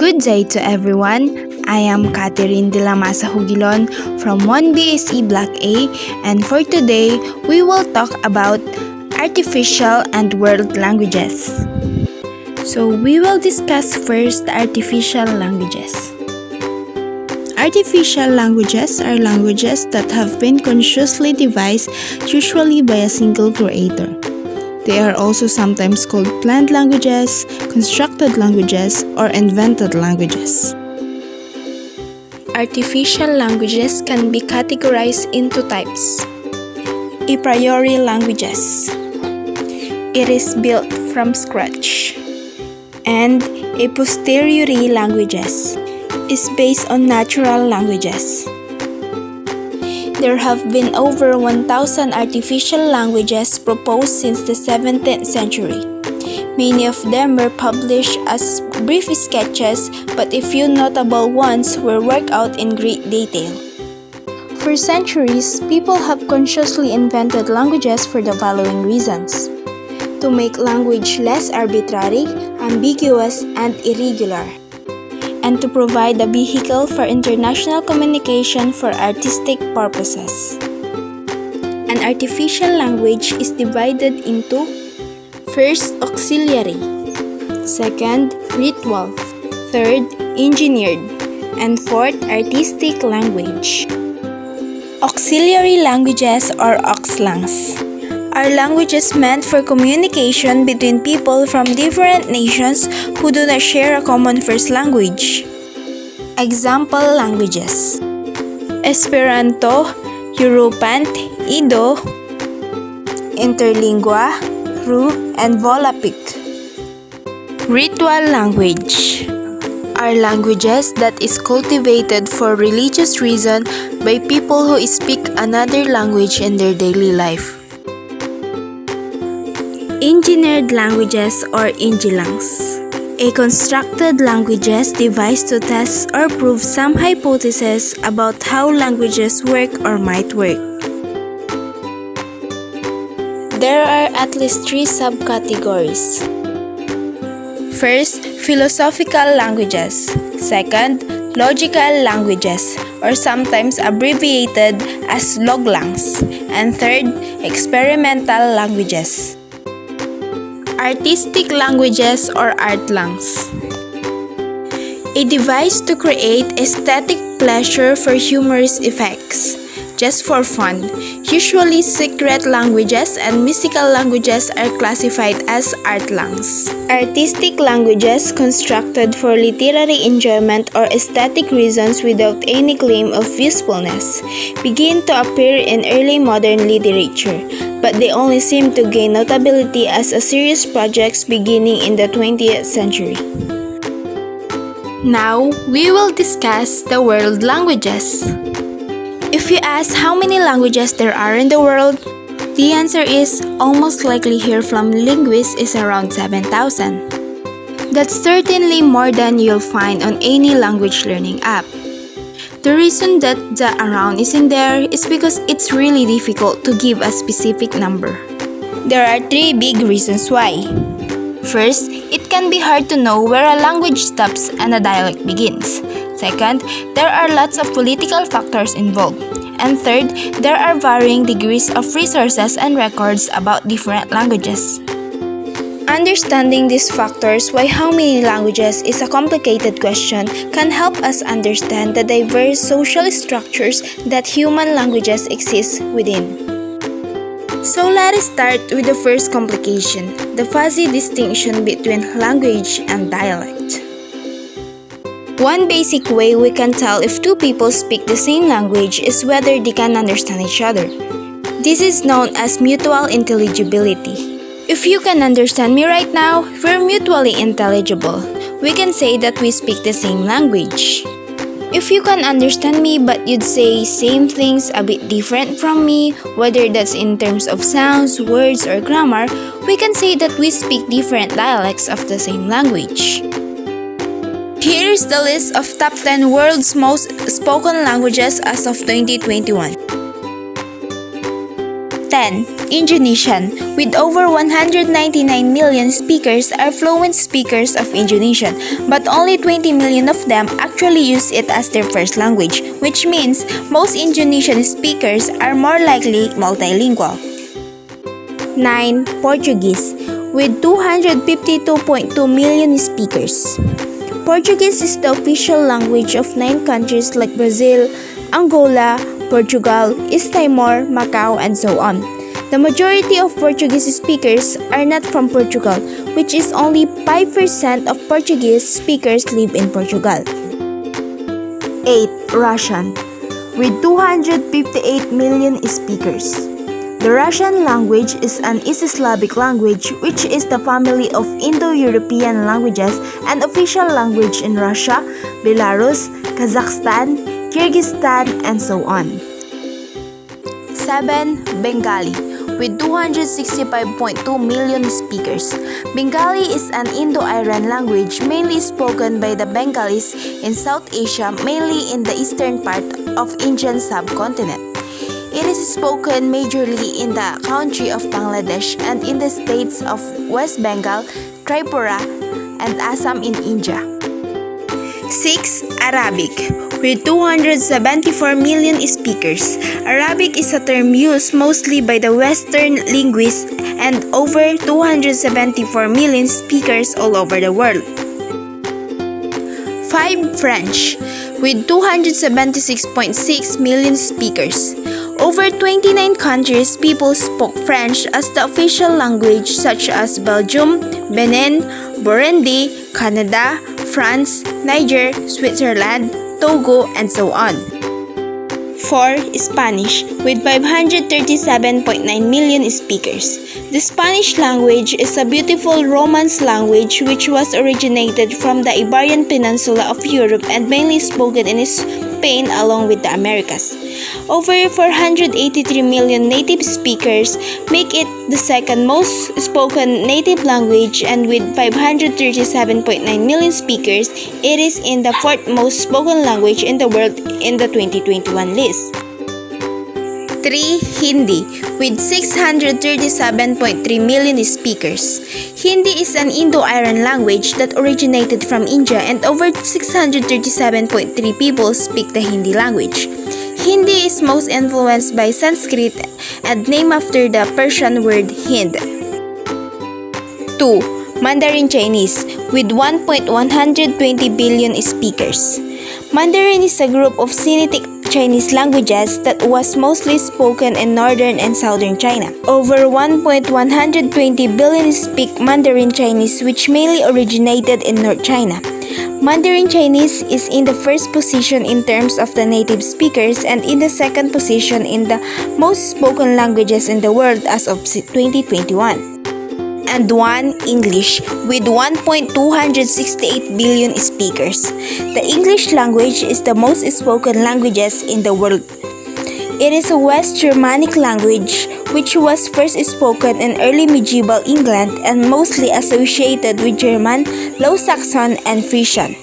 Good day to everyone. I am Catherine de la Masa Hugilon from 1BSE Block A, and for today, we will talk about artificial and world languages. So we will discuss first artificial languages. Artificial languages are languages that have been consciously devised, usually by a single creator. They are also sometimes called planned languages, constructed languages, or invented languages. Artificial languages can be categorized into types. A priori languages. It is built from scratch. And a posteriori languages is based on natural languages. There have been over 1,000 artificial languages proposed since the 17th century. Many of them were published as brief sketches, but a few notable ones were worked out in great detail. For centuries, people have consciously invented languages for the following reasons: to make language less arbitrary, ambiguous, and irregular, and to provide a vehicle for international communication for artistic purposes. An artificial language is divided into: first, auxiliary; second, ritual; third, engineered; and fourth, artistic language. Auxiliary languages, or auxlangs, are languages meant for communication between people from different nations who do not share a common first language. Example languages: Esperanto, Europant, Ido, Interlingua, Ru, and Volapük. Ritual language are languages that is cultivated for religious reason by people who speak another language in their daily life. Engineered languages, or engilangs, a constructed languages devised to test or prove some hypothesis about how languages work or might work. There are at least 3 subcategories. First, philosophical languages. Second, logical languages, or sometimes abbreviated as loglangs. And third, experimental languages. Artistic languages, or artlangs, a device to create aesthetic pleasure for humorous effects, just for fun. Usually secret languages and mystical languages are classified as artlangs. Artistic languages constructed for literary enjoyment or aesthetic reasons without any claim of usefulness begin to appear in early modern literature, but they only seem to gain notability as a serious projects beginning in the 20th century. Now, we will discuss the world languages. If you ask how many languages there are in the world, the answer is almost likely hear from linguists is around 7,000. That's certainly more than you'll find on any language learning app. The reason that the around is in there is because it's really difficult to give a specific number. There are 3 big reasons why. First, it can be hard to know where a language stops and a dialect begins. Second, there are lots of political factors involved. And third, there are varying degrees of resources and records about different languages. Understanding these factors, why how many languages is a complicated question, can help us understand the diverse social structures that human languages exist within. So let us start with the first complication, the fuzzy distinction between language and dialect. One basic way we can tell if 2 people speak the same language is whether they can understand each other. This is known as mutual intelligibility. If you can understand me right now, we're mutually intelligible. We can say that we speak the same language. If you can understand me but you'd say same things a bit different from me, whether that's in terms of sounds, words, or grammar, we can say that we speak different dialects of the same language. Here is the list of top 10 world's most spoken languages as of 2021. 10. 10. Indonesian. With over 199 million speakers are fluent speakers of Indonesian, but only 20 million of them actually use it as their first language, which means most Indonesian speakers are more likely multilingual. 9. Portuguese. With 252.2 million speakers. Portuguese is the official language of 9 countries like Brazil, Angola, Portugal, East Timor, Macau, and so on. The majority of Portuguese speakers are not from Portugal, which is only 5% of Portuguese speakers live in Portugal. 8. Russian. With 258 million speakers. The Russian language is an East Slavic language which is the family of Indo-European languages and official language in Russia, Belarus, Kazakhstan, Kyrgyzstan, and so on. 7. Bengali. With 265.2 million speakers. Bengali is an Indo-Aryan language mainly spoken by the Bengalis in South Asia, mainly in the eastern part of Indian subcontinent. It is spoken majorly in the country of Bangladesh and in the states of West Bengal, Tripura, and Assam in India. 6. Arabic. With 274 million speakers. Arabic is a term used mostly by the Western linguists and over 274 million speakers all over the world. 5. French. With 276.6 million speakers. Over 29 countries, people spoke French as the official language such as Belgium, Benin, Burundi, Canada, France, Niger, Switzerland, Togo, and so on. 4. Spanish. With 537.9 million speakers. The Spanish language is a beautiful Romance language which was originated from the Iberian Peninsula of Europe and mainly spoken in Spain along with the Americas. Over 483 million native speakers make it the second most spoken native language, and with 537.9 million speakers, it is in the fourth most spoken language in the world in the 2021 list. 3. Hindi. With 637.3 million speakers. Hindi is an Indo-Aryan language that originated from India and over 637.3 people speak the Hindi language. Hindi is most influenced by Sanskrit and named after the Persian word Hind. 2. Mandarin Chinese. With 1.120 billion speakers. Mandarin is a group of Sinitic Chinese languages that was mostly spoken in northern and southern China. Over 1.120 billion speak Mandarin Chinese, which mainly originated in North China. Mandarin Chinese is in the first position in terms of the native speakers and in the second position in the most spoken languages in the world as of 2021. And 1. English. With 1.268 billion speakers. The English language is the most spoken languages in the world. It is a West Germanic language which was first spoken in early medieval England and mostly associated with German, Low Saxon, and Frisian.